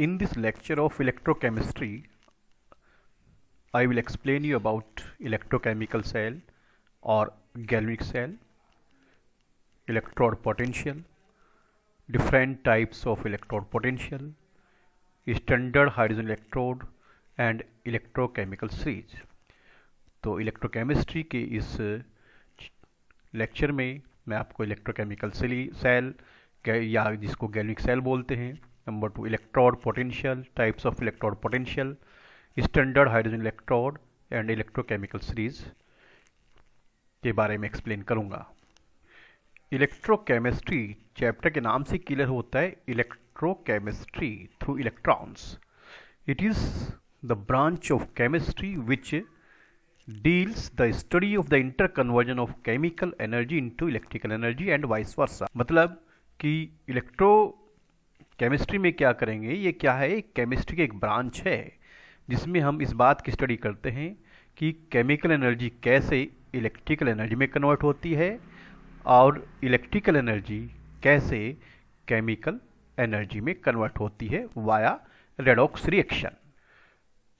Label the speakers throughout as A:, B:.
A: In this lecture of electrochemistry, I will explain you about electrochemical cell or galvanic cell, electrode potential, different types of electrode potential, standard hydrogen electrode and electrochemical series. तो electrochemistry के इस lecture में मैं आपको electrochemical cell या जिसको galvanic cell बोलते हैं, number 2 electrode potential, types of electrode potential, standard hydrogen electrode and electrochemical series के बारे में एक्सप्लेन करूंगा। इलेक्ट्रोकेमिस्ट्री चैप्टर के नाम से क्लियर होता है electrochemistry through electrons. It is the branch of chemistry which deals the study of the interconversion of chemical energy into electrical energy and vice versa। मतलब कि इलेक्ट्रो केमिस्ट्री में क्या करेंगे, ये क्या है, केमिस्ट्री की एक ब्रांच है जिसमें हम इस बात की स्टडी करते हैं कि केमिकल एनर्जी कैसे इलेक्ट्रिकल एनर्जी में कन्वर्ट होती है और इलेक्ट्रिकल एनर्जी कैसे केमिकल एनर्जी में कन्वर्ट होती है वाया रेडॉक्स रिएक्शन।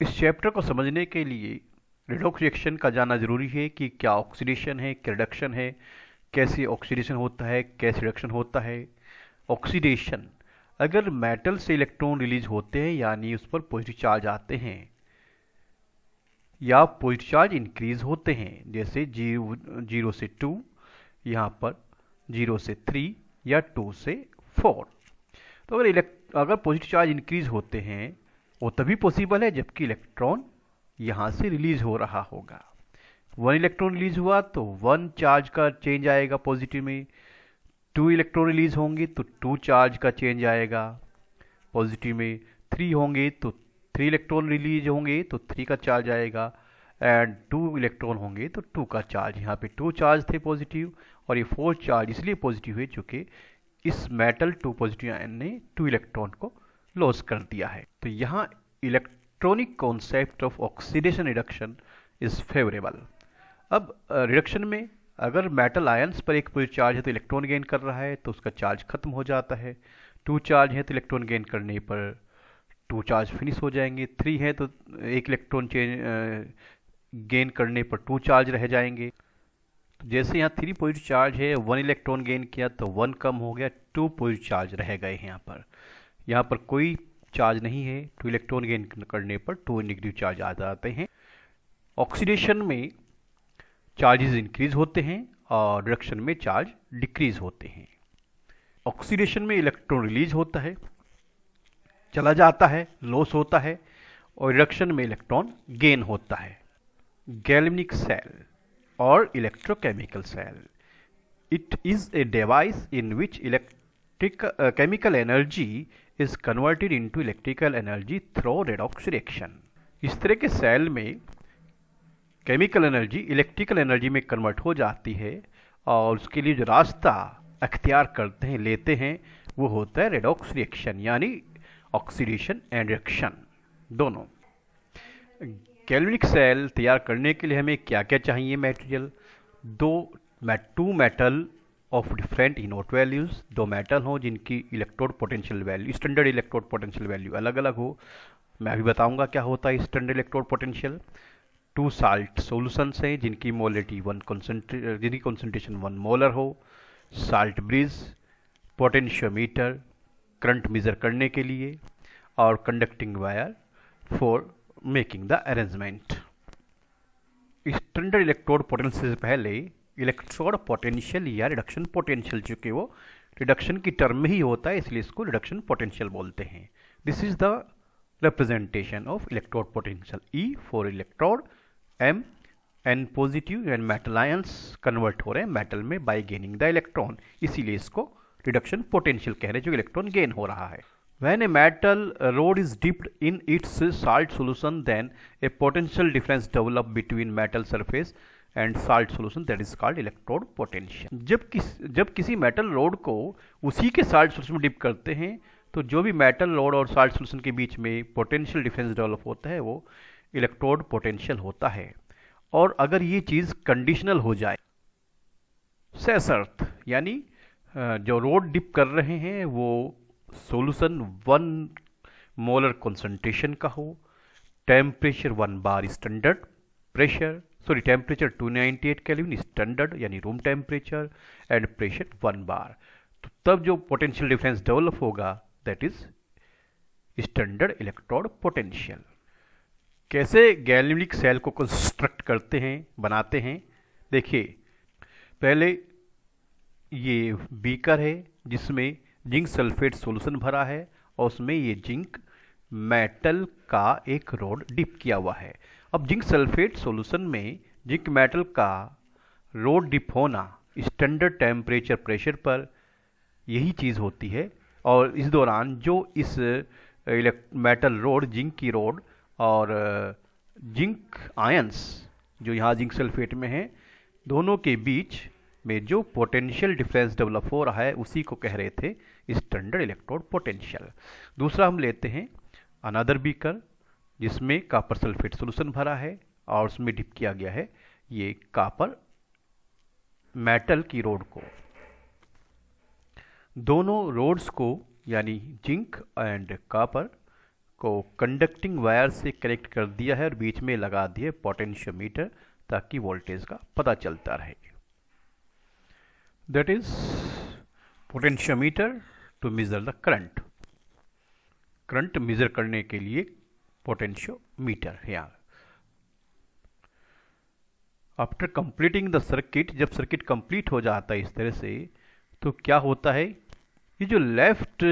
A: इस चैप्टर को समझने के लिए रेडॉक्स रिएक्शन का जानना जरूरी है कि क्या ऑक्सीडेशन है, क्या रिडक्शन है, कैसे ऑक्सीडेशन होता है, कैसे रिडक्शन होता है। ऑक्सीडेशन, अगर मेटल से इलेक्ट्रॉन रिलीज होते हैं यानी उस पर पॉजिटिव चार्ज आते हैं या पॉजिटिव चार्ज इंक्रीज होते हैं, जैसे 0 से 2, यहाँ पर 0 से 3 या 2 से 4। तो अगर पॉजिटिव चार्ज इंक्रीज होते हैं वो तभी पॉसिबल है जबकि इलेक्ट्रॉन यहां से रिलीज हो रहा होगा। 1 इलेक्ट्रॉन रिलीज हुआ तो 1 चार्ज का चेंज आएगा पॉजिटिव में, 2 इलेक्ट्रॉन रिलीज होंगे तो 2 चार्ज का चेंज आएगा पॉजिटिव में, 3 होंगे तो 3 इलेक्ट्रॉन रिलीज होंगे तो 3 का चार्ज आएगा, एंड 2 इलेक्ट्रॉन होंगे तो 2 का चार्ज। यहाँ पे 2 चार्ज थे पॉजिटिव और ये 4 चार्ज इसलिए पॉजिटिव है चूंकि इस मेटल 2 पॉजिटिव आयन ने 2 इलेक्ट्रॉन को लॉस कर दिया है। तो यहाँ electronic concept of oxidation reduction is favourable. अब रिडक्शन में अगर मेटल आयंस पर एक पॉजिटिव चार्ज है तो इलेक्ट्रॉन गेन कर रहा है तो उसका चार्ज खत्म हो जाता है। 2 चार्ज है तो इलेक्ट्रॉन गेन करने पर 2 चार्ज फिनिश हो जाएंगे। 3 है तो एक इलेक्ट्रॉन गेन करने पर 2 चार्ज रह जाएंगे। तो जैसे यहाँ 3 पॉजिटिव चार्ज है, 1 इलेक्ट्रॉन गेन किया तो 1 कम हो गया, 2 पॉजिटिव चार्ज रह गए हैं। यहाँ पर कोई चार्ज नहीं है, 2 इलेक्ट्रॉन गेन करने पर 2 नेगेटिव चार्ज आ जाते हैं। ऑक्सीडेशन में चार्जेस इंक्रीज होते हैं और रिडक्शन में चार्ज डिक्रीज होते हैं। ऑक्सीडेशन में इलेक्ट्रॉन रिलीज होता है, चला जाता है, लॉस होता है, और रिडक्शन में इलेक्ट्रॉन गेन होता है। गैल्वेनिक सेल और electrochemical cell, it is a device in which chemical energy is converted into electrical energy through redox reaction। इस तरह के सेल में केमिकल एनर्जी इलेक्ट्रिकल एनर्जी में कन्वर्ट हो जाती है और उसके लिए जो रास्ता अख्तियार करते हैं, लेते हैं, वो होता है रेडॉक्स रिएक्शन यानी ऑक्सीडेशन एंड रिएक्शन दोनों। गैल्वेनिक सेल तैयार करने के लिए हमें क्या क्या चाहिए material? 2 metal of different E naught values, 2 metal हो जिनकी electrode potential value, standard electrode potential value अलग अलग हो। मैं अभी बताऊंगा क्या होता है standard electrode potential. 2 salt solutions हैं जिनकी मोलिटी जिनकी कॉन्सेंट्रेशन 1 मोलर हो। Salt bridge, potentiometer current measure करने के लिए, और conducting wire for making the arrangement. Standard electrode potential से पहले इलेक्ट्रोड पोटेंशियल या रिडक्शन पोटेंशियल, चूंकि वो रिडक्शन की टर्म में ही होता है इसलिए इसको रिडक्शन पोटेंशियल बोलते हैं। This is the representation of electrode potential. E for electrode, M N positive and metal ions convert हो रहे हैं मेटल में बाय गेनिंग द इलेक्ट्रॉन, इसीलिए इसको रिडक्शन पोटेंशियल कह रहे हैं जो इलेक्ट्रॉन गेन हो रहा है। When a metal rod is dipped in its salt solution, then a potential difference develops between metal surface and salt solution, that is called electrode potential। जब किसी मेटल रोड को उसी के साल्ट सोल्यूशन में dip करते हैं तो जो भी मेटल रोड और साल्ट सोल्यूशन के बीच में पोटेंशियल डिफरेंस डेवलप होता है वो इलेक्ट्रोड पोटेंशियल होता है। और अगर ये चीज़ कंडीशनल हो जाए, सशर्त, यानी जो रोड डिप कर रहे हैं वो सॉल्यूशन मोलर कॉन्सेंट्रेशन का हो, temperature 1 bar standard pressure, sorry temperature 298 kelvin standard यानी room temperature, and pressure 1 bar, तो तब जो पोटेंशियल डिफरेंस डेवलप होगा that is standard electrode potential. कैसे गैल्वेनिक सेल को कंस्ट्रक्ट करते हैं, बनाते हैं, देखिए पहले ये बीकर है जिसमें जिंक सल्फेट सॉल्यूशन भरा है और उसमें ये जिंक मेटल का एक रॉड डिप किया हुआ है। अब जिंक सल्फेट सॉल्यूशन में जिंक मेटल का रॉड डिप होना स्टैंडर्ड टेम्परेचर प्रेशर पर यही चीज़ होती है, और इस दौरान जो इस मेटल रॉड, जिंक की रॉड और जिंक आयंस जो यहाँ जिंक सल्फेट में है, दोनों के बीच में जो पोटेंशियल डिफरेंस डेवलप हो रहा है उसी को कह रहे थे स्टैंडर्ड इलेक्ट्रोड पोटेंशियल। दूसरा हम लेते हैं अनदर बीकर जिसमें कॉपर सल्फेट सॉल्यूशन भरा है और उसमें डिप किया गया है ये कॉपर मेटल की रोड को। दोनों रोड्स को यानी जिंक एंड कॉपर को कंडक्टिंग वायर से कनेक्ट कर दिया है और बीच में लगा दिए पोटेंशियोमीटर ताकि वोल्टेज का पता चलता रहे। That is potentiometer to measure the current. Current measure करने के लिए पोटेंशियोमीटर है यहाँ। आफ्टर कंप्लीटिंग द सर्किट, जब सर्किट कंप्लीट हो जाता है इस तरह से, तो क्या होता है, ये जो लेफ्ट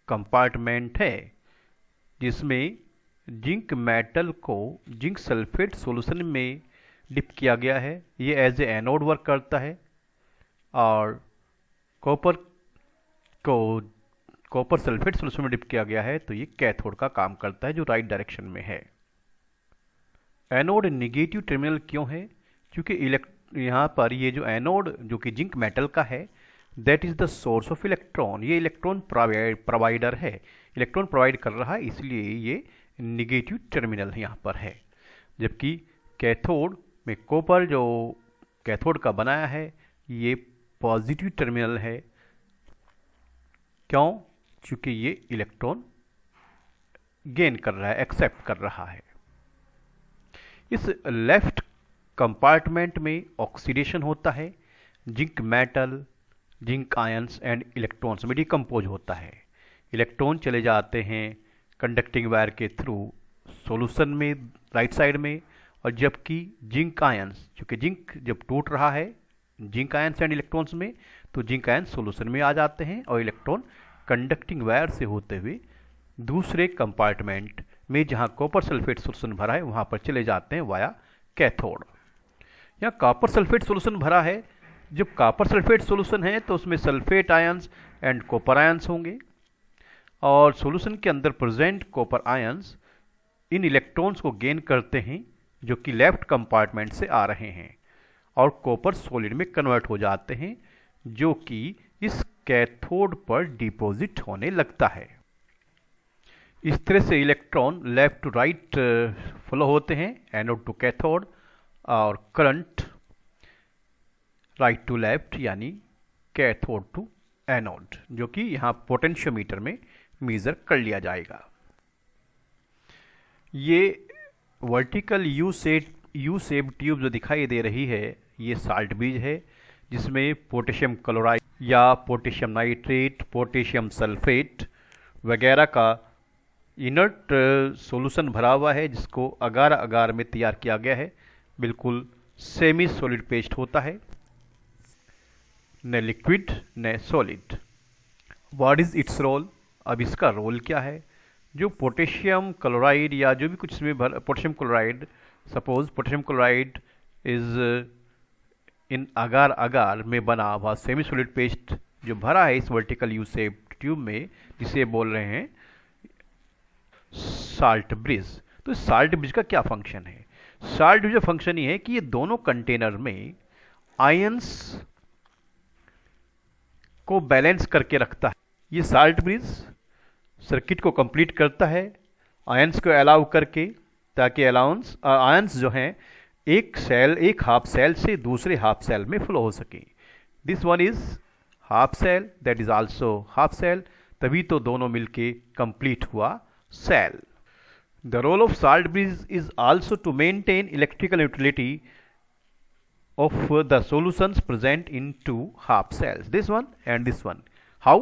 A: कंपार्टमेंट है जिसमें जिंक मेटल को जिंक सल्फेट सॉल्यूशन में डिप किया गया है, ये एज ए एनोड वर्क करता है, और कॉपर को कॉपर सल्फेट सॉल्यूशन में डिप किया गया है तो ये कैथोड का काम करता है जो राइट डायरेक्शन में है। एनोड नेगेटिव टर्मिनल क्यों है, क्योंकि यहाँ पर ये जो एनोड जो कि जिंक मेटल का है that is the source of electron, ये इलेक्ट्रॉन प्रोवाइडर है, इलेक्ट्रॉन प्रोवाइड कर रहा है, इसलिए ये नेगेटिव टर्मिनल यहाँ पर है। जबकि कैथोड में कॉपर जो कैथोड का बनाया है ये पॉजिटिव टर्मिनल है। क्यों, क्योंकि ये इलेक्ट्रॉन गेन कर रहा है, एक्सेप्ट कर रहा है। इस लेफ्ट कंपार्टमेंट में ऑक्सीडेशन होता है, zinc metal zinc ions and electrons में डिकम्पोज होता है। इलेक्ट्रॉन चले जाते हैं कंडक्टिंग वायर के थ्रू सॉल्यूशन में राइट साइड में, और जबकि जिंक आयंस, क्योंकि जिंक जब टूट रहा है जिंक आयंस एंड इलेक्ट्रॉन्स में, तो जिंक आयंस सॉल्यूशन में आ जाते हैं और इलेक्ट्रॉन कंडक्टिंग वायर से होते हुए दूसरे कंपार्टमेंट में जहां कॉपर सल्फेट सॉल्यूशन भरा है वहां पर चले जाते हैं वाया कैथोड। यहाँ कॉपर सल्फेट सॉल्यूशन भरा है, जब कॉपर सल्फेट सॉल्यूशन है तो उसमें sulphate ions and copper ions होंगे, और सॉल्यूशन के अंदर present copper ions in electrons को गेन करते हैं जो कि लेफ्ट कंपार्टमेंट से आ रहे हैं और कॉपर सॉलिड में कन्वर्ट हो जाते हैं जो कि इस कैथोड पर डिपॉजिट होने लगता है। इस तरह से electron left to right flow होते हैं, एनोड टू कैथोड, और करंट राइट टू लेफ्ट यानी कैथोड टू एनोड, जो कि यहाँ पोटेंशियोमीटर में मेजर कर लिया जाएगा। ये वर्टिकल यू शेप ट्यूब जो दिखाई दे रही है ये साल्ट ब्रिज है जिसमें पोटेशियम क्लोराइड या पोटेशियम नाइट्रेट, पोटेशियम सल्फेट वगैरह का इनर्ट सॉल्यूशन भरा हुआ है जिसको अगार अगार में तैयार किया गया है। बिल्कुल सेमी सॉलिड पेस्ट होता है, न लिक्विड न solid. What is its role, अब इसका रोल क्या है। जो पोटेशियम क्लोराइड या जो भी कुछ इसमें potassium chloride, suppose potassium chloride is in agar agar में बना हुआ सेमी सॉलिड पेस्ट जो भरा है इस वर्टिकल यू शेप ट्यूब में, जिसे बोल रहे हैं साल्ट ब्रिज। तो साल्ट ब्रिज का क्या फंक्शन है। साल्ट ब्रिज का फंक्शन ये है कि ये दोनों कंटेनर में आयंस को बैलेंस करके रखता है। ये साल्ट ब्रिज सर्किट को कंप्लीट करता है आयंस को अलाउ करके, ताकि आयंस जो हैं एक हाफ सेल से दूसरे हाफ सेल में फ्लो हो सके। This one is half cell, that is also half cell, तभी तो दोनों मिलके कंप्लीट हुआ cell. The role of salt bridge is also to maintain electrical neutrality of the solutions present in two half cells, this one and this one. How?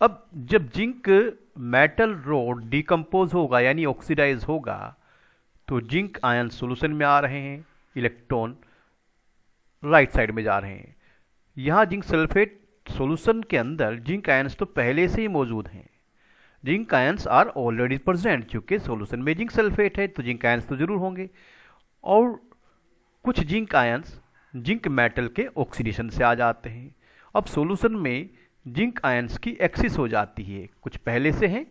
A: अब जब zinc metal road decompose होगा यानी oxidise होगा तो zinc ion solution में आ रहे हैं, electron right side में जा रहे हैं। यहां जिंक सल्फेट सॉल्यूशन के अंदर जिंक आयंस तो पहले से ही मौजूद हैं, zinc ions are already present, क्योंकि सॉल्यूशन में जिंक सल्फेट है तो जिंक आयंस तो जरूर होंगे। और कुछ जिंक आयंस जिंक मेटल के ऑक्सीडेशन से आ जाते हैं। अब सॉल्यूशन में जिंक आयंस की एक्सिस हो जाती है, कुछ पहले से हैं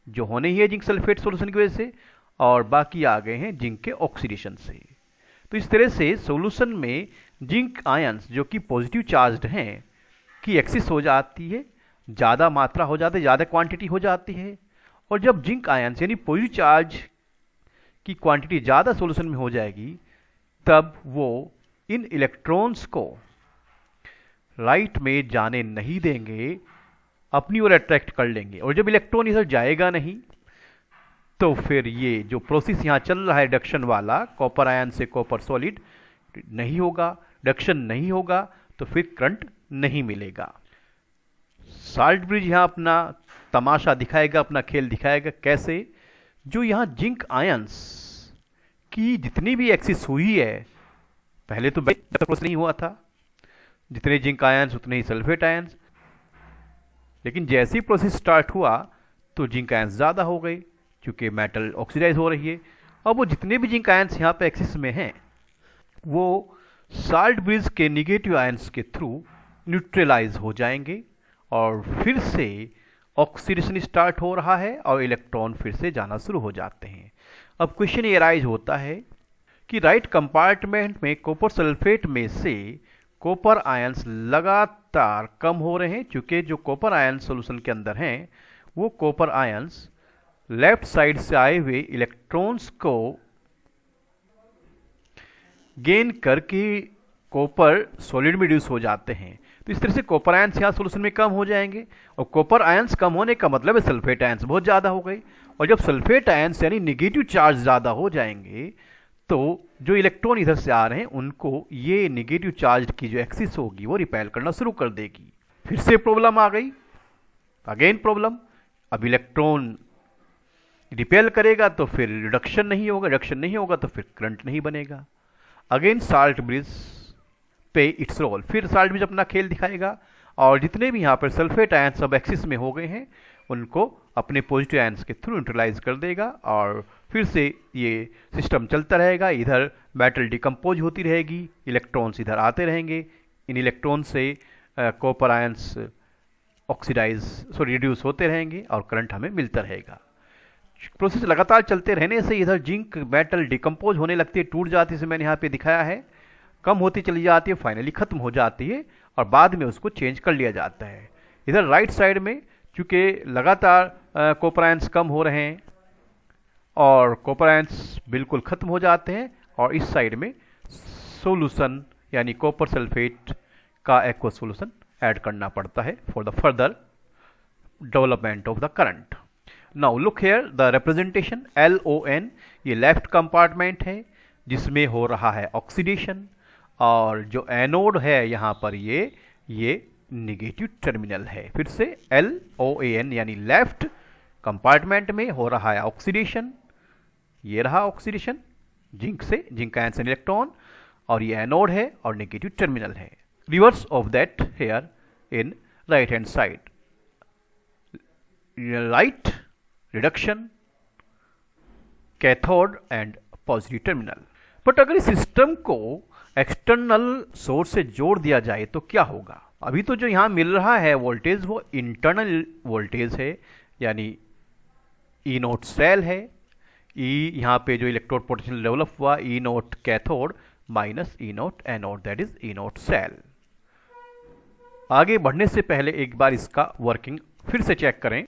A: जो होने ही है जिंक सल्फेट सॉल्यूशन की वजह से, और बाकी आ गए हैं जिंक के ऑक्सीडेशन से। तो इस तरह से सॉल्यूशन में जिंक आयंस जो कि पॉजिटिव चार्ज्ड हैं की एक्सिस हो जाती है, ज़्यादा मात्रा हो जाती है, ज़्यादा क्वांटिटी हो जाती है। और जब जिंक आयंस यानी पॉजिटिव चार्ज की क्वांटिटी ज़्यादा सॉल्यूशन में हो जाएगी तब वो इन इलेक्ट्रॉन्स को राइट में जाने नहीं देंगे, अपनी ओर अट्रैक्ट कर लेंगे। और जब इलेक्ट्रॉन इधर जाएगा नहीं तो फिर ये जो प्रोसेस यहाँ चल रहा है रिडक्शन वाला, कॉपर आयन से कॉपर सॉलिड नहीं होगा, रिडक्शन नहीं होगा तो फिर करंट नहीं मिलेगा। साल्ट ब्रिज यहाँ अपना तमाशा दिखाएगा, अपना खेल दिखाएगा। कैसे? जो यहाँ जिंक आयंस की जितनी भी एक्सिस हुई है, पहले तो प्रोसेस नहीं हुआ था, जितने जिंक आयंस उतने ही सल्फेट आयंस, लेकिन जैसे ही प्रोसेस स्टार्ट हुआ तो जिंक आयंस ज़्यादा हो गई क्योंकि मेटल ऑक्सीडाइज हो रही है। अब वो जितने भी जिंक आयंस यहाँ पे एक्सिस में हैं वो साल्ट ब्रिज के निगेटिव आयंस के थ्रू न्यूट्रलाइज हो जाएंगे और फिर से ऑक्सीडेशन स्टार्ट हो रहा है और इलेक्ट्रॉन फिर से जाना शुरू हो जाते हैं। अब क्वेश्चन ये राइज होता है कि राइट कंपार्टमेंट में कॉपर सल्फेट में से कॉपर आयंस लगातार कम हो रहे हैं, क्योंकि जो कॉपर आयन सॉल्यूशन के अंदर हैं वो कॉपर आयंस लेफ्ट साइड से आए हुए इलेक्ट्रॉन्स को गेन करके कॉपर सॉलिड में रिड्यूस हो जाते हैं। तो इस तरह से कॉपर आयंस यहाँ सॉल्यूशन में कम हो जाएंगे और कॉपर आयंस कम होने का मतलब है सल्फेट आयंस बहुत ज़्यादा हो गई। और जब सल्फेट आयंस यानी निगेटिव चार्ज ज़्यादा हो जाएंगे तो जो इलेक्ट्रॉन इधर से आ रहे हैं उनको ये निगेटिव चार्ज की जो एक्सिस होगी वो रिपेल करना शुरू कर देगी। फिर से प्रॉब्लम आ गई, अगेन प्रॉब्लम। अब इलेक्ट्रॉन रिपेल करेगा तो फिर रिडक्शन नहीं होगा, रिडक्शन नहीं होगा तो फिर करंट नहीं बनेगा। अगेन साल्ट ब्रिज पे इट्स रोल, फिर साल्ट ब्रिज अपना खेल दिखाएगा और जितने भी यहाँ पर सल्फेट आयंस सब एक्सिस में हो गए हैं उनको अपने पॉजिटिव आयंस के थ्रू न्यूट्रलाइज कर देगा और फिर से ये सिस्टम चलता रहेगा। इधर मेटल डिकम्पोज होती रहेगी, इलेक्ट्रॉन्स इधर आते रहेंगे, इन इलेक्ट्रॉन से कॉपर आयंस रिड्यूस होते रहेंगे और करंट हमें मिलता रहेगा। प्रोसेस लगातार चलते रहने से इधर जिंक मेटल डिकम्पोज होने लगती है, टूट जाती है, जैसे मैंने यहाँ पे दिखाया है, कम होती चली जाती है, फाइनली खत्म हो जाती है और बाद में उसको चेंज कर लिया जाता है। इधर राइट साइड में चूंकि लगातार कॉपर आयंस कम हो रहे हैं और कॉपर आयंस बिल्कुल खत्म हो जाते हैं और इस साइड में सॉल्यूशन यानी कॉपर सल्फेट का एक्वा सॉल्यूशन ऐड करना पड़ता है for the further development of the current. Now look here the representation LON, ये लेफ्ट कंपार्टमेंट है जिसमें हो रहा है ऑक्सीडेशन और जो एनोड है यहाँ पर ये निगेटिव टर्मिनल है। फिर से LOAN यानी लेफ्ट कंपार्टमेंट में हो रहा है ऑक्सीडेशन, ये रहा ऑक्सीडेशन जिंक से, जिंक आयन से इलेक्ट्रॉन, और ये एनोड है और नेगेटिव टर्मिनल है। Reverse of that here in right hand side, right reduction, cathode and positive terminal. But अगर इस सिस्टम को एक्सटर्नल सोर्स से जोड़ दिया जाए तो क्या होगा? अभी तो जो यहां मिल रहा है वोल्टेज वो इंटरनल वोल्टेज है, यानी ई नोट सेल है, ई यहाँ पे जो इलेक्ट्रोड पोटेंशियल डेवलप हुआ E naught cathode minus E naught anode, that is E naught cell. आगे बढ़ने से पहले एक बार इसका वर्किंग फिर से चेक करें।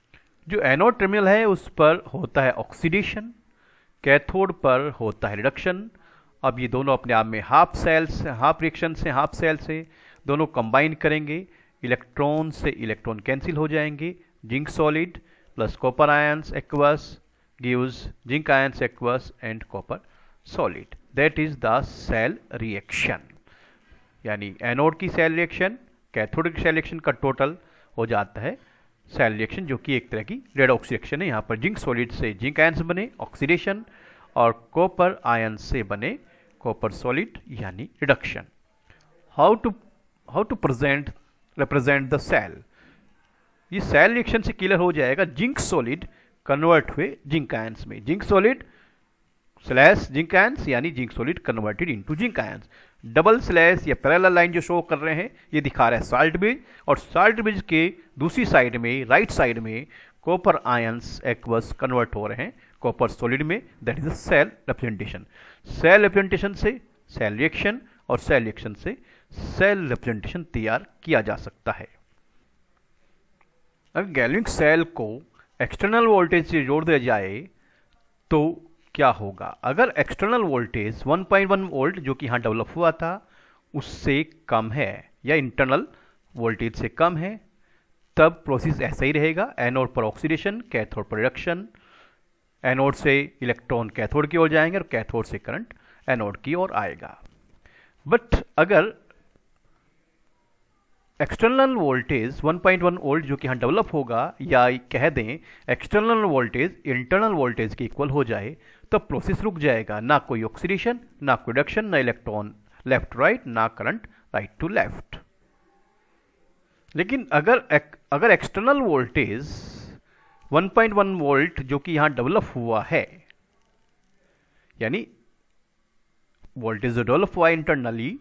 A: जो एनोड टर्मिनल है उस पर होता है ऑक्सीडेशन, कैथोड पर होता है रिडक्शन। अब ये दोनों अपने आप में हाफ सेल्स, हाफ रिएक्शन से, हाफ सेल से दोनों कंबाइन करेंगे, इलेक्ट्रॉन से इलेक्ट्रॉन कैंसिल हो जाएंगे, zinc solid plus copper ions aqueous gives zinc ions aqueous and copper solid. That is the cell reaction. यानी एनोड की सेल रिएक्शन कैथोड की सेल रिएक्शन का टोटल हो जाता है सेल रिएक्शन, जो कि एक तरह की रेडॉक्स रिएक्शन है। यहाँ पर जिंक सॉलिड से जिंक आयंस बने ऑक्सीडेशन और कॉपर आयन से बने कॉपर सॉलिड यानी reduction. How to represent the cell. ये सेल रिएक्शन से क्लियर हो जाएगा। जिंक सॉलिड कन्वर्ट हुए जिंक आयंस में, zinc solid slash zinc ions यानी zinc solid converted into zinc ions. Double slash या पैरेलल लाइन जो शो कर रहे हैं ये दिखा रहा है साल्ट ब्रिज, और साल्ट ब्रिज के दूसरी साइड में राइट साइड में कॉपर आयंस एक्वस कन्वर्ट हो रहे हैं कॉपर सॉलिड में। That is a cell representation. Cell representation से सेल रिएक्शन और सेल रिएक्शन से सेल रिप्रेजेंटेशन तैयार किया जा सकता है। अगर गैल्वेनिक सेल को एक्सटर्नल वोल्टेज से जोड़ दिया जाए तो क्या होगा। अगर एक्सटर्नल वोल्टेज 1.1 वोल्ट जो कि यहां डेवलप हुआ था उससे कम है या इंटरनल वोल्टेज से कम है, तब प्रोसेस ऐसा ही रहेगा। एनोड पर ऑक्सीडेशन, कैथोड पर रिडक्शन। एनोड से इलेक्ट्रॉन कैथोड की ओर जाएंगे और कैथोड से करंट एनोड की ओर आएगा। बट अगर एक्सटर्नल वोल्टेज 1.1 वोल्ट जो कि यहां डेवलप होगा, या कह दें एक्सटर्नल वोल्टेज इंटरनल वोल्टेज के इक्वल हो जाए, तब प्रोसेस रुक जाएगा। ना कोई ऑक्सीडेशन, ना कोई रिडक्शन, ना इलेक्ट्रॉन लेफ्ट राइट, ना करंट राइट टू लेफ्ट। लेकिन अगर एक्सटर्नल वोल्टेज 1.1 वोल्ट जो कि यहां डेवलप हुआ है, यानी वोल्टेज जो डेवलप हुआ है इंटरनली,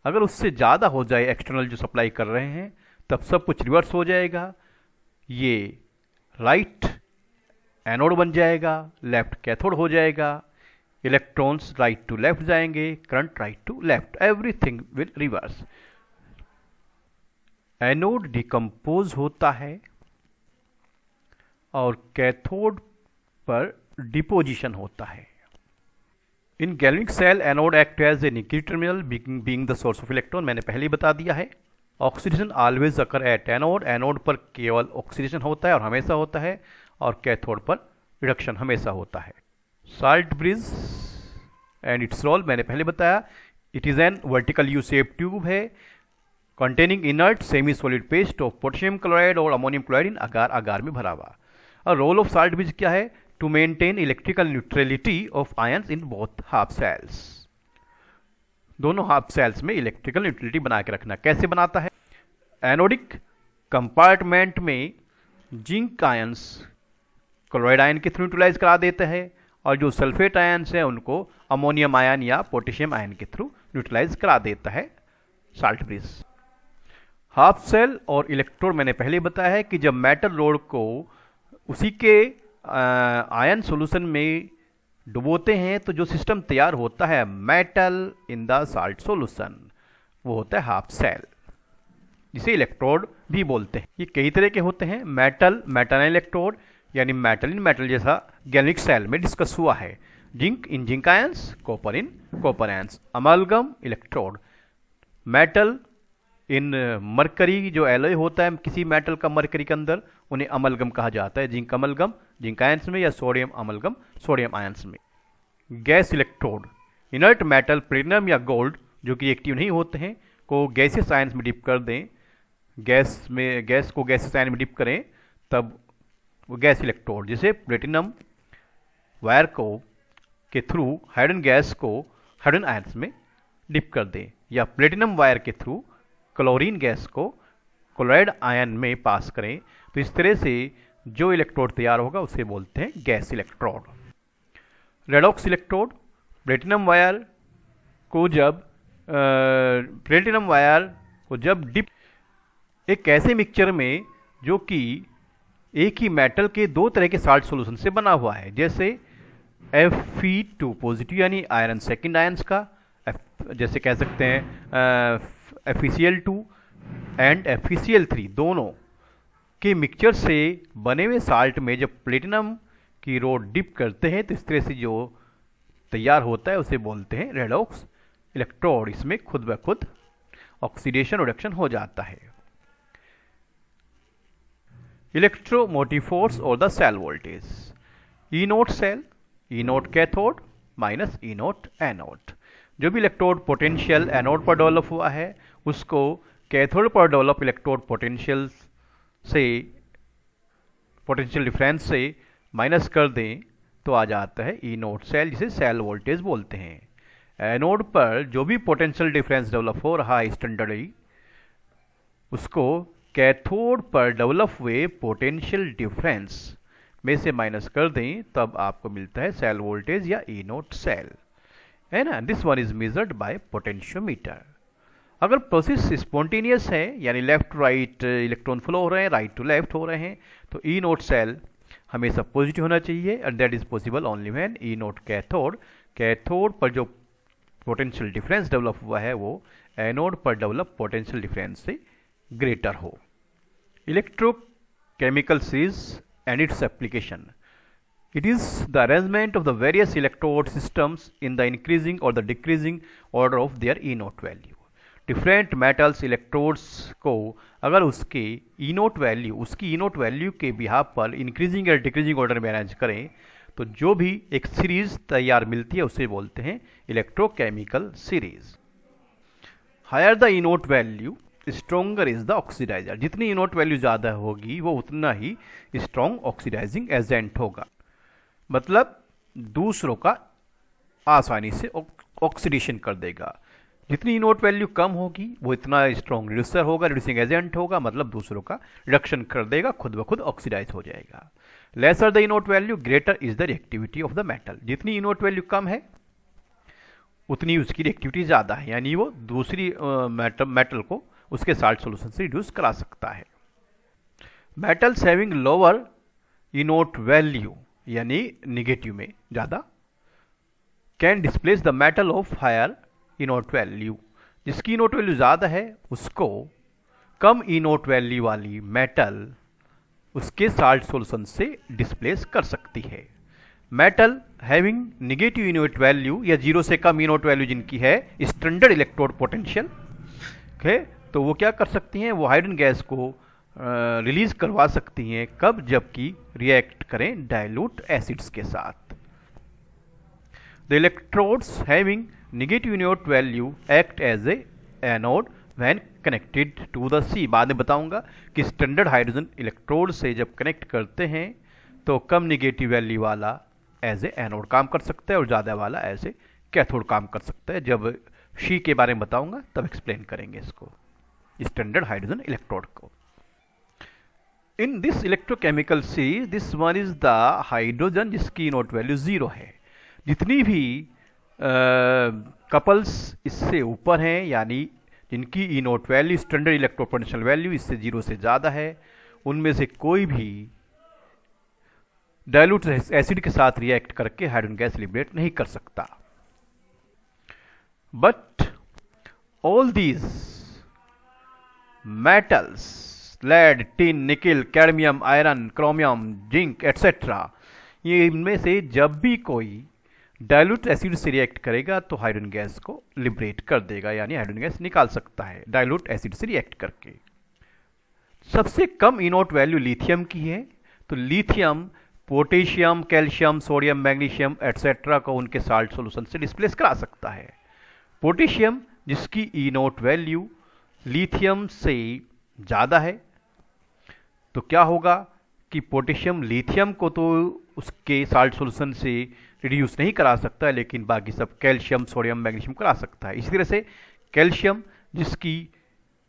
A: अगर उससे ज़्यादा हो जाए एक्सटर्नल जो सप्लाई कर रहे हैं, तब सब कुछ रिवर्स हो जाएगा। ये राइट एनोड बन जाएगा, लेफ्ट कैथोड हो जाएगा, इलेक्ट्रॉन्स राइट टू लेफ्ट जाएंगे, current right to left, everything will reverse. Anode decompose होता है और कैथोड पर डिपोजिशन होता है। In galvanic cell anode act as a negative terminal being the source of electron. मैंने पहले ही बता दिया है। Oxidation always occur at anode. Anode पर केवल ऑक्सीडेशन होता है और हमेशा होता है, और कैथोड पर रिडक्शन हमेशा होता है। Salt bridge and its role मैंने पहले बताया। It is an vertical U shape tube है containing inert semi solid paste of potassium chloride और अमोनियम क्लोराइड इन अगार में भरा हुआ। और रोल ऑफ साल्ट ब्रिज क्या है? To maintain electrical neutrality of ions in both half cells. दोनों half cells में इलेक्ट्रिकल न्यूट्रलिटी बना के रखना। कैसे बनाता है? एनोडिक कंपार्टमेंट में जिंक आयंस क्लोराइड आयन के थ्रू न्यूट्रलाइज करा देता है, और जो सल्फेट आयंस है उनको अमोनियम आयन या पोटेशियम आयन के थ्रू न्यूट्रलाइज करा देता है साल्ट ब्रिज। हाफ सेल और इलेक्ट्रोड मैंने पहले बताया है कि जब मेटल रोड को उसी के आयन सॉल्यूशन में डुबोते हैं तो जो सिस्टम तैयार होता है metal in the salt solution, वो होता है हाफ सेल, जिसे इलेक्ट्रोड भी बोलते हैं। ये कई तरह के होते हैं। मेटल इलेक्ट्रोड यानी मेटल इन मेटल, जैसा गैल्वेनिक सेल में डिस्कस हुआ है। Zinc in zinc ions, copper in copper ions. Amalgam electrode, metal in mercury, जो एलॉय होता है किसी मेटल का मरकरी के अंदर, उन्हें अमलगम कहा जाता है। जिंक अमलगम जिंक आयंस में, या सोडियम अमलगम सोडियम आयंस में। Gas electrode, inert metal platinum या गोल्ड जो कि एक्टिव नहीं होते हैं को गैसेस आयंस में डिप कर दें, गैस को गैसेस आयन में डिप करें, तब वो गैस इलेक्ट्रोड, जिसे प्लेटिनम वायर को के थ्रू हाइड्रोजन गैस को हाइड्रोजन आयंस में डिप कर दें, या प्लेटिनम वायर के थ्रू क्लोरीन गैस को क्लोराइड आयन में पास करें। तो इस तरह से जो इलेक्ट्रोड तैयार होगा उसे बोलते हैं gas electrode. Redox electrode, platinum wire को जब डिप एक ऐसे मिक्सचर में जो कि एक ही मेटल के दो तरह के साल्ट सॉल्यूशन से बना हुआ है, जैसे Fe2 पॉजिटिव यानी आयरन सेकेंड आयंस का, जैसे कह सकते हैं FeCl2 एंड FeCl3, दोनों के मिक्सचर से बने हुए साल्ट में जब प्लेटिनम की रोड डिप करते हैं तो इस तरह से जो तैयार होता है उसे बोलते हैं रेडॉक्स इलेक्ट्रोड। इसमें खुद ब खुद ऑक्सीडेशन रिडक्शन हो जाता है। इलेक्ट्रोमोटिव फोर्स और the cell voltage. E naught cell, E naught cathode minus E naught anode. जो भी इलेक्ट्रोड पोटेंशियल एनोड पर डेवलप हुआ है उसको कैथोड पर डेवलप इलेक्ट्रोड पोटेंशियल से, पोटेंशियल डिफरेंस से माइनस कर दें तो आ जाता है ई नोट सेल, जिसे सेल वोल्टेज बोलते हैं। एनोड पर जो भी पोटेंशियल डिफरेंस डेवलप हो रहा है स्टैंडर्डली, उसको कैथोड पर डेवलप हुए पोटेंशियल डिफरेंस में से माइनस कर दें तब आपको मिलता है सेल वोल्टेज या ई नोट सेल, है ना। This one is measured by potentiometer. अगर प्रोसेस स्पॉन्टेनियस है यानी लेफ्ट राइट इलेक्ट्रॉन फ्लो हो रहे हैं, राइट टू लेफ्ट हो रहे हैं, तो ई नोट सेल हमेशा पॉजिटिव होना चाहिए and that is possible only when E naught cathode, cathode पर जो पोटेंशियल डिफरेंस डेवलप हुआ है वो एनोड पर डेवलप पोटेंशियल डिफरेंस से ग्रेटर हो। Electrochemical series and its application. It is the arrangement of the various electrode systems in the increasing or the decreasing order of their E naught value. Different metals electrodes को अगर उसके E naught value, उसकी E naught value के behalf पर increasing या decreasing order में arrange करें तो जो भी एक सीरीज तैयार मिलती है उसे बोलते हैं electrochemical series. Higher the E naught value stronger is the oxidizer. जितनी ई नोट वैल्यू ज़्यादा होगी वो उतना ही स्ट्रॉन्ग ऑक्सीडाइजिंग एजेंट होगा, मतलब दूसरों का आसानी से ऑक्सीडेशन कर देगा। जितनी ई नोट वैल्यू कम होगी वो इतना स्ट्रॉन्ग रिड्यूसर होगा, रिड्यूसिंग एजेंट होगा, मतलब दूसरों का रिडक्शन कर देगा, खुद ब खुद ऑक्सीडाइज हो जाएगा। Lesser the E naught value greater is the reactivity of the metal. जितनी ई नोट वैल्यू कम है उतनी उसकी रिएक्टिविटी ज़्यादा है, यानी वो दूसरी मेटल को उसके साल्ट सॉल्यूशन से रिड्यूस करा सकता है। Metals having lower E naught value यानी निगेटिव में ज़्यादा can displace the metal of higher E naught value. जिसकी ई नोट वैल्यू ज़्यादा है उसको कम ई नोट वैल्यू वाली मेटल उसके साल्ट सॉल्यूशन से डिस्प्लेस कर सकती है। Metal having negative E naught value या जीरो से कम ई नोट वैल्यू जिनकी है स्टैंडर्ड इलेक्ट्रोड पोटेंशियल, तो वो क्या कर सकती हैं, वो हाइड्रोजन गैस को रिलीज करवा सकती हैं। कब? जबकि रिएक्ट करें डाइल्यूट एसिड्स के साथ। The electrodes having negative naught value act as a anode when connected to the C. बाद में बताऊंगा कि स्टैंडर्ड हाइड्रोजन इलेक्ट्रोड से जब कनेक्ट करते हैं तो कम निगेटिव वैल्यू वाला एज ए एनोड काम कर सकता है और ज़्यादा वाला एज ए कैथोड काम कर सकता है। जब शी के बारे में बताऊंगा तब एक्सप्लेन करेंगे इसको, स्टैंडर्ड हाइड्रोजन इलेक्ट्रोड को। In this electrochemical series this one is the hydrogen जिसकी नोट वैल्यू 0 है। जितनी भी कपल्स इससे ऊपर हैं यानी जिनकी E naught value standard electro potential value इससे 0 से ज़्यादा है, उनमें से कोई भी डाइल्यूट एसिड के साथ रिएक्ट करके हाइड्रोजन गैस लिबरेट नहीं कर सकता। But all these metals lead, tin, nickel, cadmium, iron, chromium, zinc etcetera, ये इनमें से जब भी कोई डाइल्यूट एसिड से रिएक्ट करेगा तो हाइड्रोजन गैस को लिबरेट कर देगा, यानी हाइड्रोजन गैस निकाल सकता है डाइल्यूट एसिड से रिएक्ट करके। सबसे कम ई नोट वैल्यू लिथियम की है, तो lithium potassium, calcium, sodium, magnesium etcetera को उनके साल्ट सॉल्यूशन से डिस्प्लेस करा सकता है। पोटेशियम जिसकी ई नोट वैल्यू लिथियम से ज़्यादा है, तो क्या होगा कि पोटेशियम लिथियम को तो उसके साल्ट सॉल्यूशन से रिड्यूस नहीं करा सकता है, लेकिन बाकी सब कैल्शियम, सोडियम, मैग्नीशियम करा सकता है। इसी तरह से कैल्शियम जिसकी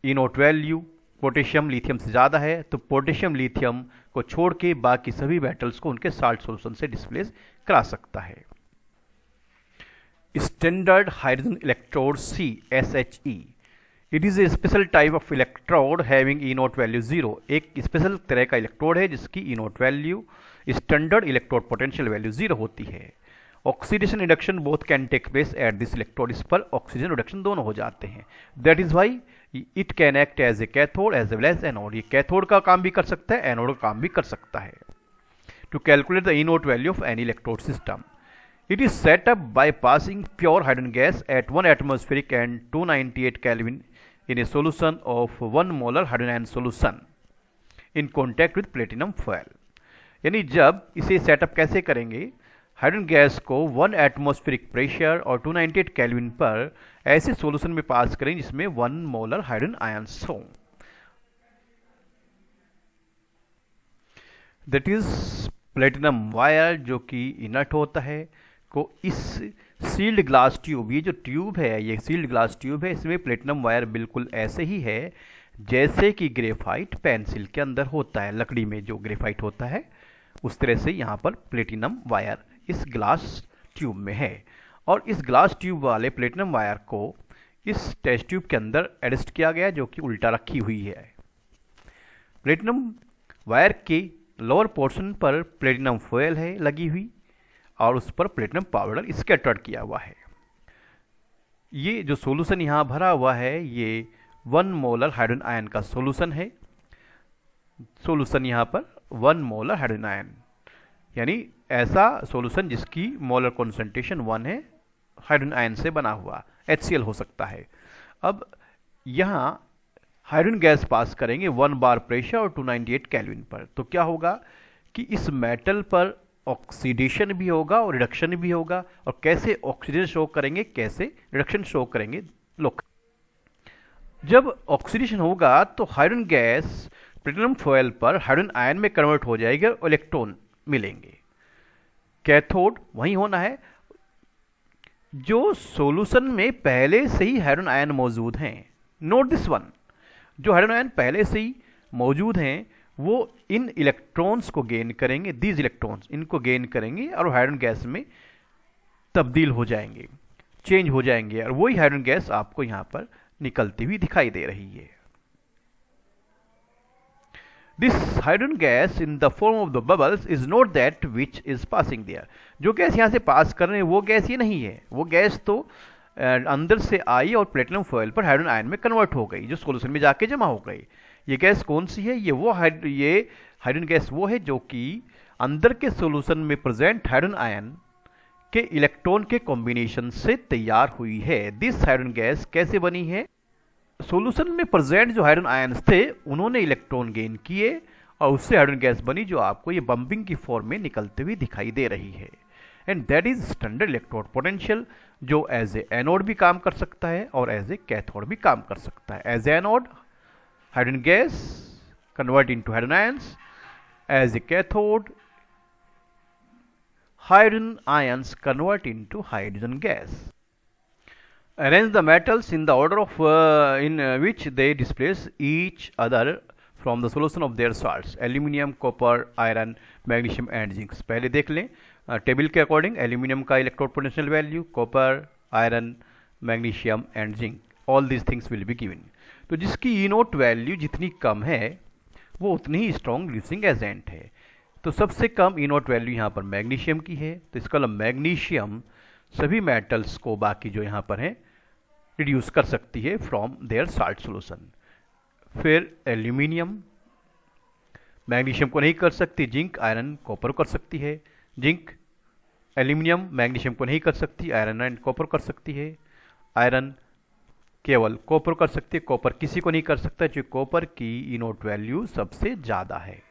A: E naught value potassium lithium से ज़्यादा है, तो पोटेशियम लिथियम को छोड़ के बाकी सभी मेटल्स को उनके साल्ट सॉल्यूशन से डिस्प्लेस करा सकता है। Standard hydrogen electrode see SHE, it is a special type of electrode having E naught value 0। एक स्पेशल तरह का इलेक्ट्रोड है जिसकी E naught value standard electrode potential value 0 होती है। Oxidation reduction both can take place at this electrode, इस पर oxygen reduction दोनों हो जाते हैं। That is why it can act as a cathode as well as anode. ये cathode का काम भी कर सकता है, एनोड का काम भी कर सकता है। To calculate the E naught value of any electrode system, it is set up by passing pure hydrogen gas at 1 atmospheric and 298 Kelvin in a solution of 1 molar hydrogen ion solution in contact with platinum foil. यानी जब इसे setup कैसे करेंगे, hydrogen gas को 1 atmospheric pressure और 298 kelvin पर ऐसे solution में पास करें जिसमें 1 मोलर हाइड्रोजन आयंस हो। दैट इज प्लेटिनम वायर जो कि इनर्ट होता है को इस सील्ड ग्लास ट्यूब, ये जो ट्यूब है ये सील्ड ग्लास ट्यूब है, इसमें प्लेटिनम वायर बिल्कुल ऐसे ही है जैसे कि ग्रेफाइट पेंसिल के अंदर होता है, लकड़ी में जो ग्रेफाइट होता है उस तरह से यहाँ पर प्लेटिनम वायर इस ग्लास ट्यूब में है। और इस ग्लास ट्यूब वाले प्लेटिनम वायर को इस टेस्ट ट्यूब के अंदर एडजस्ट किया गया जो कि उल्टा रखी हुई है। प्लेटिनम वायर के लोअर पोर्शन पर प्लेटिनम फॉयल है लगी हुई और उस पर प्लेटिनम पाउडर स्कैटर्ड किया हुआ है। ये जो सॉल्यूशन यहाँ भरा हुआ है ये 1 मोलर हाइड्रोजन आयन का सॉल्यूशन है। सॉल्यूशन यहाँ पर 1 मोलर हाइड्रोजन आयन, यानी ऐसा सॉल्यूशन जिसकी मोलर कॉन्सेंट्रेशन 1 है, हाइड्रोजन आयन से बना हुआ HCl हो सकता है। अब यहाँ हाइड्रोजन गैस पास करेंगे 1 बार प्रेशर और 298 केल्विन पर, तो क्या होगा कि इस मेटल पर ऑक्सीडेशन भी होगा और रिडक्शन भी होगा। और कैसे ऑक्सीडेशन शो करेंगे, कैसे रिडक्शन शो करेंगे, लोग जब ऑक्सीडेशन होगा तो हाइड्रोजन गैस प्लेटिनम फॉयल पर हाइड्रोजन आयन में कन्वर्ट हो जाएगी और इलेक्ट्रॉन मिलेंगे। कैथोड वही होना है जो सॉल्यूशन में पहले से ही हाइड्रोजन आयन मौजूद हैं। नोट दिस वन, जो हाइड्रोजन आयन पहले से ही मौजूद हैं वो इन इलेक्ट्रॉन्स को गेन करेंगे, दीज इलेक्ट्रॉन्स इनको गेन करेंगे और हाइड्रोजन गैस में तब्दील हो जाएंगे, चेंज हो जाएंगे, और वही हाइड्रोजन गैस आपको यहां पर निकलती हुई दिखाई दे रही है। This hydrogen gas in the form of the bubbles is not that which is passing there. जो गैस यहां से पास कर रहे हैं वो गैस ये नहीं है, वो गैस तो अंदर से आई और प्लेटिनम फॉयल पर हाइड्रोजन आयन में कन्वर्ट हो गई, जो सॉल्यूशन में जाके जमा हो गई। ये गैस कौन सी है, ये हाइड्रोजन गैस वो है जो कि अंदर के सॉल्यूशन में प्रेजेंट हाइड्रोजन आयन के इलेक्ट्रॉन के कॉम्बिनेशन से तैयार हुई है। दिस हाइड्रोजन गैस कैसे बनी है, सॉल्यूशन में प्रेजेंट जो हाइड्रोजन आयंस थे उन्होंने इलेक्ट्रॉन गेन किए और उससे हाइड्रोजन गैस बनी जो आपको ये बम्पिंग की फॉर्म में निकलते हुए दिखाई दे रही है। And that is standard electrode potential, जो एज ए एनोड भी काम कर सकता है और एज ए कैथोड भी काम कर सकता है। As a anode hydrogen gas convert into hydrogen ions, as a cathode hydrogen ions convert into hydrogen gas. Arrange the metals in the order of which they displace each other from the solution of their salts: aluminium, copper, iron, magnesium and zinc. पहले देख लें table के according aluminium का electrode potential value, copper, iron, magnesium and zinc, all these things will be given. तो जिसकी E naught value जितनी कम है वो उतनी ही स्ट्रॉन्ग रिड्यूसिंग एजेंट है। तो सबसे कम ई नोट वैल्यू यहाँ पर मैग्नीशियम की है, तो इसका मतलब मैग्नीशियम सभी मेटल्स को बाकी जो यहाँ पर हैं रिड्यूस कर सकती है फ्रॉम देयर साल्ट सॉल्यूशन। फिर एल्यूमिनियम मैग्नीशियम को नहीं कर सकती, जिंक आयरन कॉपर कर सकती है, जिंक एल्यूमिनियम मैग्नीशियम को नहीं कर सकती, आयरन एंड कॉपर कर सकती है, आयरन केवल कॉपर कर सकती है, कॉपर किसी को नहीं कर सकता क्योंकि कॉपर की ई नोट वैल्यू सबसे ज़्यादा है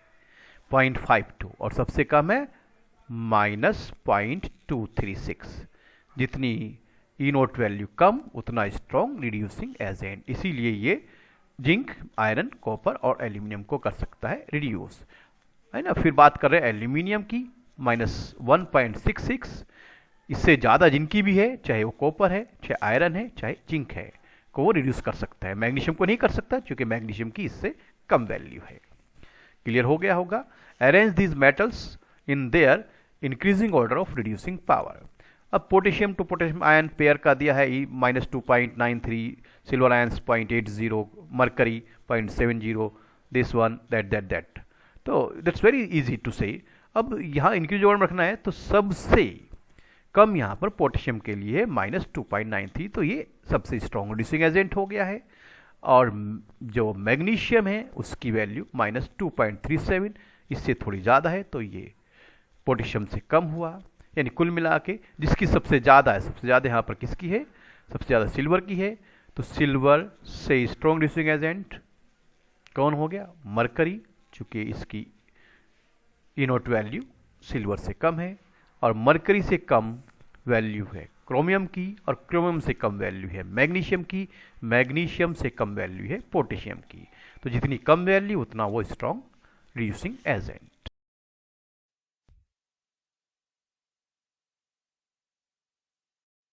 A: 0.52 और सबसे कम है -0.236। जितनी ई नोट वैल्यू कम उतना स्ट्रॉन्ग रिड्यूसिंग एजेंट, इसीलिए ये जिंक आयरन कॉपर और एल्यूमिनियम को कर सकता है रिड्यूस, है ना। फिर बात कर रहे हैं एल्यूमिनियम की -1.66, इससे ज़्यादा जिनकी भी है, चाहे वो कॉपर है, चाहे आयरन है, चाहे जिंक है, को वो रिड्यूस कर सकता है। मैग्नीशियम को नहीं कर सकता क्योंकि मैग्नीशियम की इससे कम वैल्यू है। क्लियर हो गया होगा। Arrange these metals in their increasing order of reducing power. अब potassium to potassium ion pair का दिया है -2.93, silver ions 0.80, mercury 0.70, this one that. तो that's very easy to say. अब यहाँ इंक्रीज ऑर्डर में रखना है तो सबसे कम यहाँ पर पोटेशियम के लिए -2.93, तो ये सबसे स्ट्रॉन्ग रिड्यूसिंग एजेंट हो गया है। और जो मैग्नीशियम है उसकी वैल्यू -2.37, इससे थोड़ी ज़्यादा है, तो ये पोटेशियम से कम हुआ। यानी कुल मिला के जिसकी सबसे ज़्यादा है, सबसे ज़्यादा यहाँ पर किसकी है, सबसे ज़्यादा सिल्वर की है, तो सिल्वर से स्ट्रॉन्ग रिड्यूसिंग एजेंट कौन हो गया, मरकरी चूँकि इसकी इनोट वैल्यू सिल्वर से कम है और मरकरी से कम वैल्यू है क्रोमियम की और क्रोमियम से कम वैल्यू है मैग्नीशियम की, मैग्नीशियम से कम वैल्यू है पोटेशियम की। तो जितनी कम वैल्यू उतना वो स्ट्रॉन्ग रिड्यूसिंग एजेंट।